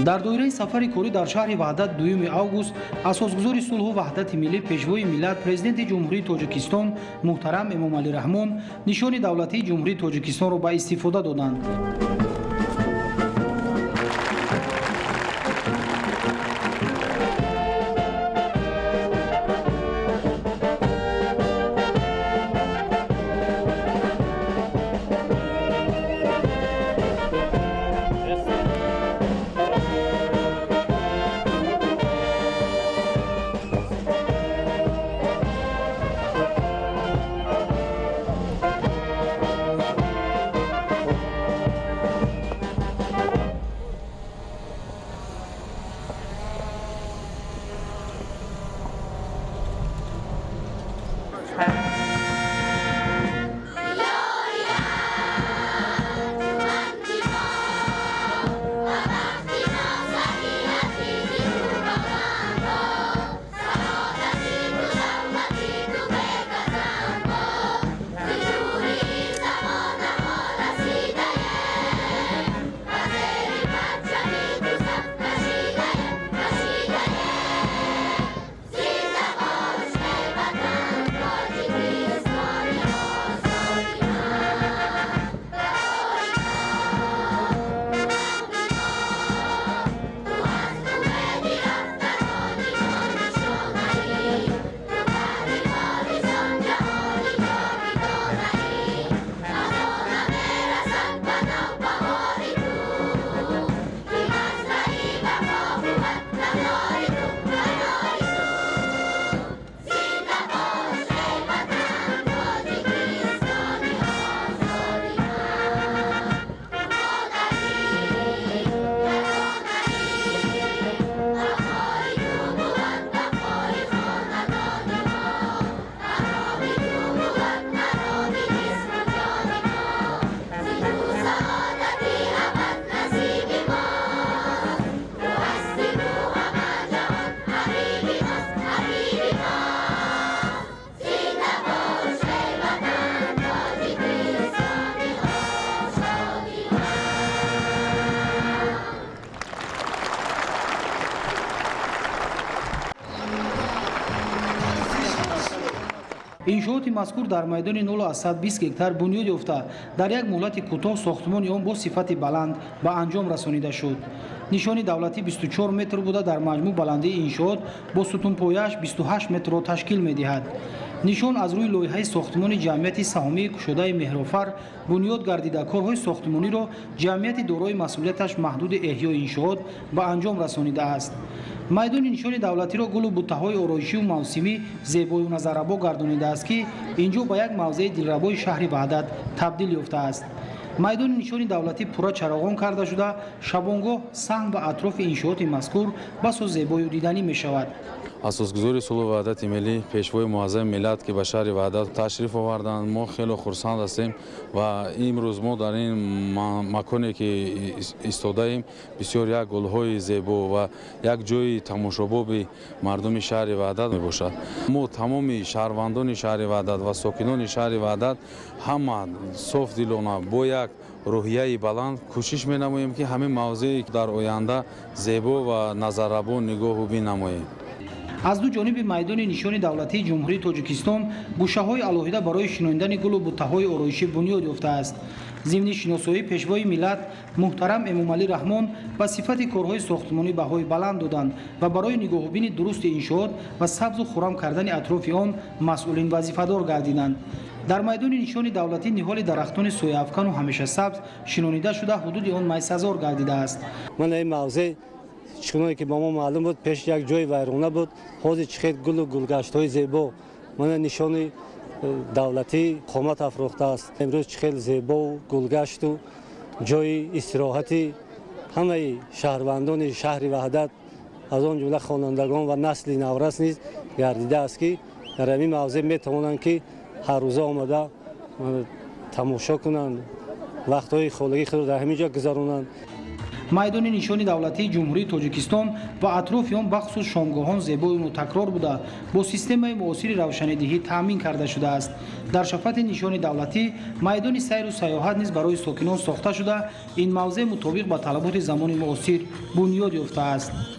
дар доираи сафари корӣ дар шаҳри ваҳдат 2 август асосгузори сулҳу ваҳдати миллӣ пешвои миллат президенти ҷумҳурии тоҷикистон муҳтарам эмомалӣ раҳмон нишони давлатии ҷумҳурии тоҷикистонро ба истифода доданд. иншооти мазкур дар майдони 0 аз 120 гектар бунёд ёфта дар як муҳлати кӯтоҳ сохтмони он бо сифати баланд ба анҷом расонида шуд. нишони давлатӣ 24 метр буда дар маҷмӯъ баландии иншоот бо сутунпояаш 28 метрро ташкил медиҳад. нишон аз рӯи лоиҳаи сохтмони ҷамъияти саҳомии кушодаи меҳрофар бунёд гардида корҳои сохтмониро ҷамъияти дорои масъулияташ маҳдуди эҳёи иншоот ба анҷом расонидааст. майдони нишони давлатиро гулу буттаҳои ороишиву мавсимӣ зебою назаррабо гардонидааст, ки инҷо ба як мавзеи дилрабои шаҳри ваҳдат табдил ёфтааст. майдони нишони давлатӣ пурра чароғон карда шуда шабонгоҳ саҳн ва атрофи иншооти мазкур басо зебою диданӣ мешавад. асосгузори сулҳу ваҳдати миллӣ пешвои муаззами миллат ки ба шаҳри ваҳдат ташриф оварданд, мо хеле хурсанд ҳастем ва имрӯз мо дар ин маконе ки истодаем бисёр як гулҳои зебо ва як ҷои тамошобоби мардуми шаҳри ваҳдат мебошад. мо тамоми шаҳрвандони шаҳри ваҳдат ва сокинони шаҳри ваҳдат ҳама софдилона бо як рӯҳияи баланд кӯшиш менамоем ки ҳамин мавзеи дар оянда зебо ва назаррабо нигоҳу бинамоем. аз ду ҷониби майдони нишони давлатии ҷумҳурии тоҷикистон гӯшаҳои алоҳида барои шиноидани гулу буттаҳои ороишӣ бунёд ёфтааст. зимни шиносоии пешвои миллат муҳтарам эмомалӣ раҳмон ба сифати корҳои сохтмонӣ баҳои баланд доданд ва барои нигоҳубини дурусти иншоот ва сабзу хурам кардани атрофи он масъулин вазифадор гардиданд. дар майдони нишони давлатӣ ниҳоли дарахтони сояафкану ҳамешасабз шинонида шуда ҳудуди он майсазор гардидааст. чуноне ки ба мо маълум буд, пеш як ҷои вайрона буд, ҳозир чӣ хел гулу гулгаштҳои зебо мана нишони давлатӣ қомат афрохтааст. имрӯз чӣ хел зебову гулгашту ҷои истироҳати ҳамаи шаҳрвандони шаҳри ваҳдат аз он ҷумла хонандагон ва насли наврас низ гардидааст, ки дар ҳамин мавзеъ метавонанд ки ҳаррӯза омада тамошо кунанд, вақтҳои холагии худро дар ҳамин ҷо гузаронанд. майдони нишони давлатии ҷумҳурии тоҷикистон ва атрофи он бахусус шомгоҳон зебою мутакрор буда бо системаи муосири равшанидиҳӣ таъмин карда шудааст. дар шафати нишони давлатӣ майдони сайру сайёҳат низ барои сокинон сохта шуда ин мавзеъ мутобиқ ба талаботи замони муосир бунёд ёфтааст.